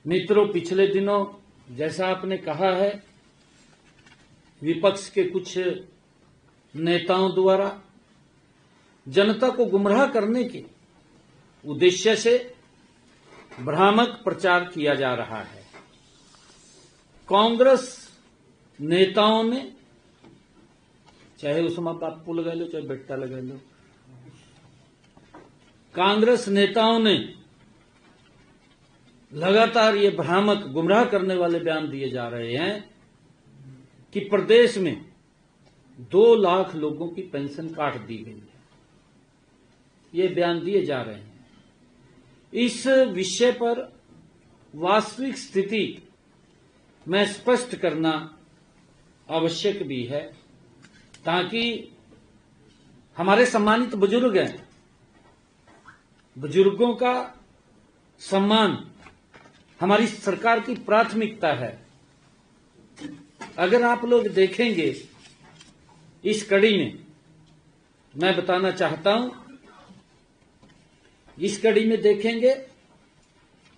मित्रों, पिछले दिनों जैसा आपने कहा है, विपक्ष के कुछ नेताओं द्वारा जनता को गुमराह करने के उद्देश्य से भ्रामक प्रचार किया जा रहा है। कांग्रेस नेताओं ने, चाहे उसमें बापू लगा लो चाहे बेटा लगा लो, कांग्रेस नेताओं ने लगातार ये भ्रामक गुमराह करने वाले बयान दिए जा रहे हैं कि प्रदेश में 2 लाख लोगों की पेंशन काट दी गई है। ये बयान दिए जा रहे हैं। इस विषय पर वास्तविक स्थिति में स्पष्ट करना आवश्यक भी है, ताकि हमारे सम्मानित बुजुर्ग हैं, बुजुर्गों का सम्मान हमारी सरकार की प्राथमिकता है। अगर आप लोग देखेंगे इस कड़ी में, मैं बताना चाहता हूं, इस कड़ी में देखेंगे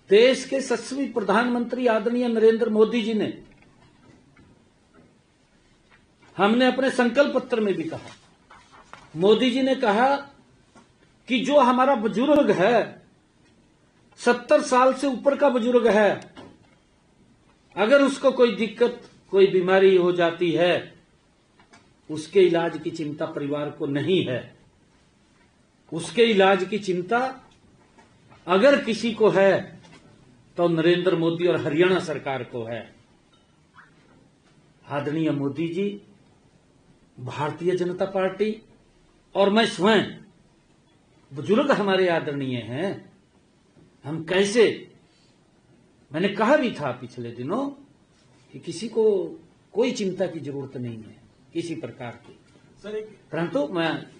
देश के यशस्वी प्रधानमंत्री आदरणीय नरेंद्र मोदी जी ने, हमने अपने संकल्प पत्र में भी कहा, मोदी जी ने कहा कि जो हमारा बुजुर्ग है, 70 साल से ऊपर का बुजुर्ग है, अगर उसको कोई दिक्कत, कोई बीमारी हो जाती है, उसके इलाज की चिंता परिवार को नहीं है। उसके इलाज की चिंता अगर किसी को है तो नरेंद्र मोदी और हरियाणा सरकार को है। आदरणीय मोदी जी, भारतीय जनता पार्टी और मैं स्वयं, बुजुर्ग हमारे आदरणीय हैं। हम कैसे, मैंने कहा भी था पिछले दिनों कि किसी को कोई चिंता की जरूरत नहीं है किसी प्रकार की। परंतु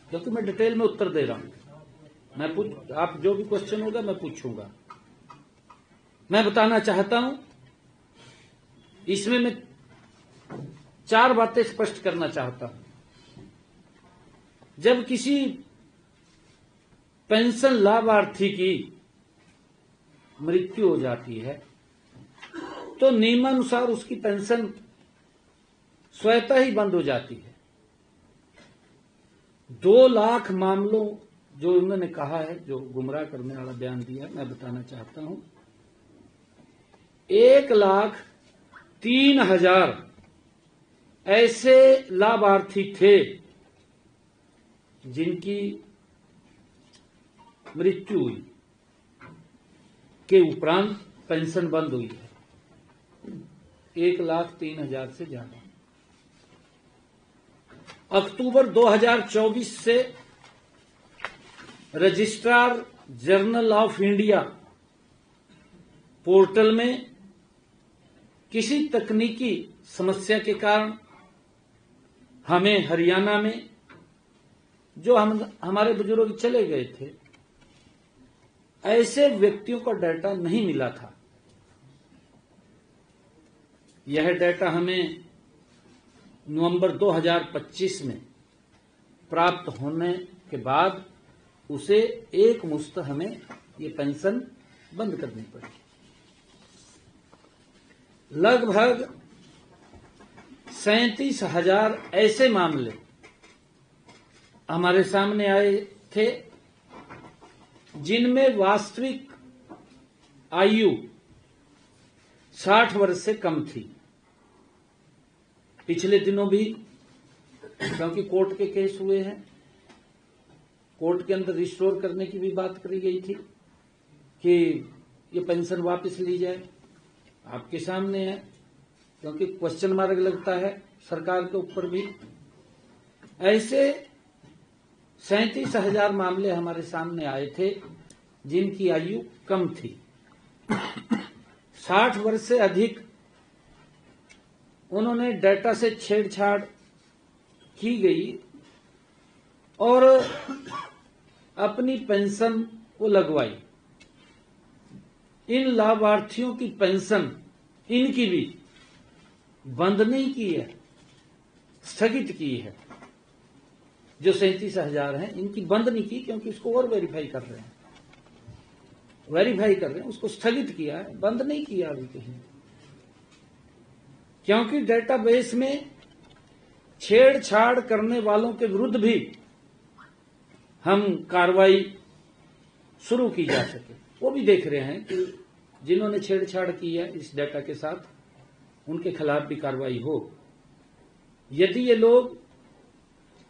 क्योंकि मैं डिटेल में उत्तर दे रहा हूं, आप जो भी क्वेश्चन होगा मैं पूछूंगा। मैं बताना चाहता हूं, इसमें मैं 4 बातें स्पष्ट करना चाहता हूं। जब किसी पेंशन लाभार्थी की मृत्यु हो जाती है तो नियमानुसार उसकी पेंशन स्वतः ही बंद हो जाती है। 2 लाख मामलों जो उन्होंने कहा है, जो गुमराह करने वाला बयान दिया है, मैं बताना चाहता हूं, 1,03,000 ऐसे लाभार्थी थे जिनकी मृत्यु हुई के उपरांत पेंशन बंद हुई है। 1,03,000 से ज्यादा। अक्टूबर 2024 से registrar general of India portal में किसी तकनीकी समस्या के कारण हमें हरियाणा में जो हमारे बुजुर्ग चले गए थे, ऐसे व्यक्तियों का डाटा नहीं मिला था। यह डाटा हमें नवंबर 2025 में प्राप्त होने के बाद उसे एक मुश्त हमें ये पेंशन बंद करनी पड़ी। लगभग 37,000 ऐसे मामले हमारे सामने आए थे जिनमें वास्तविक आयु 60 वर्ष से कम थी। पिछले दिनों भी, क्योंकि कोर्ट के केस हुए हैं, कोर्ट के अंदर रिस्टोर करने की भी बात करी गई थी कि ये पेंशन वापस ली जाए। आपके सामने है, क्योंकि क्वेश्चन मार्क लगता है सरकार के ऊपर भी। ऐसे 37,000 मामले हमारे सामने आए थे जिनकी आयु कम थी। 60 वर्ष से अधिक उन्होंने डाटा से छेड़छाड़ की गई और अपनी पेंशन को लगवाई। इन लाभार्थियों की पेंशन इनकी भी बंद नहीं की है, स्थगित की है। जो 37,000 हैं, इनकी बंद नहीं की, क्योंकि इसको और वेरीफाई कर रहे हैं। वेरीफाई कर रहे हैं, उसको स्थगित किया है, बंद नहीं किया अभी कहीं, क्योंकि डेटाबेस में छेड़छाड़ करने वालों के विरुद्ध भी हम कार्रवाई शुरू की जा सके। वो भी देख रहे हैं कि जिन्होंने छेड़छाड़ की है इस डेटा के साथ उनके खिलाफ भी कार्रवाई हो। यदि ये लोग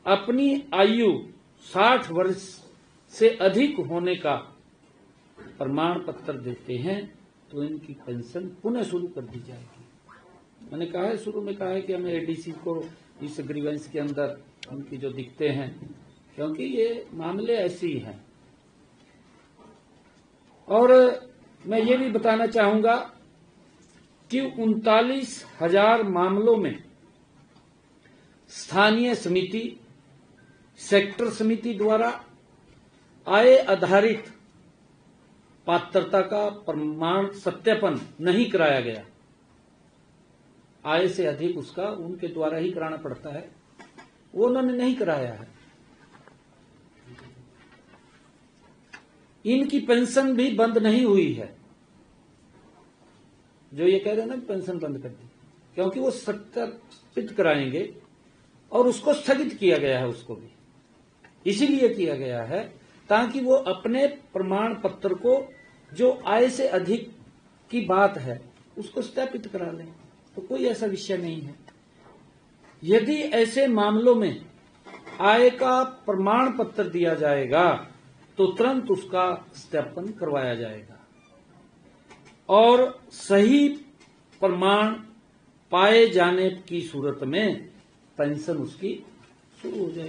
अपनी आयु 60 वर्ष से अधिक होने का प्रमाण पत्र देते हैं तो इनकी पेंशन पुनः शुरू कर दी जाएगी। मैंने कहा है, शुरू में कहा है कि हमें एडीसी को इस ग्रीवेंस के अंदर उनकी जो दिखते हैं, क्योंकि ये मामले ऐसे ही हैं। और मैं ये भी बताना चाहूंगा कि 39,000 मामलों में स्थानीय समिति, सेक्टर समिति द्वारा आय आधारित पात्रता का प्रमाण सत्यापन नहीं कराया गया। आय से अधिक उसका उनके द्वारा ही कराना पड़ता है, वो उन्होंने नहीं कराया है। इनकी पेंशन भी बंद नहीं हुई है। जो ये कह रहे हैं ना पेंशन बंद कर दी, क्योंकि वो सत्यापित कराएंगे और उसको स्थगित किया गया है, उसको भी इसीलिए किया गया है ताकि वो अपने प्रमाण पत्र को जो आय से अधिक की बात है उसको सत्यापित करा लें। तो कोई ऐसा विषय नहीं है। यदि ऐसे मामलों में आय का प्रमाण पत्र दिया जाएगा तो तुरंत उसका सत्यापन करवाया जाएगा और सही प्रमाण पाए जाने की सूरत में पेंशन उसकी शुरू हो जाएगी।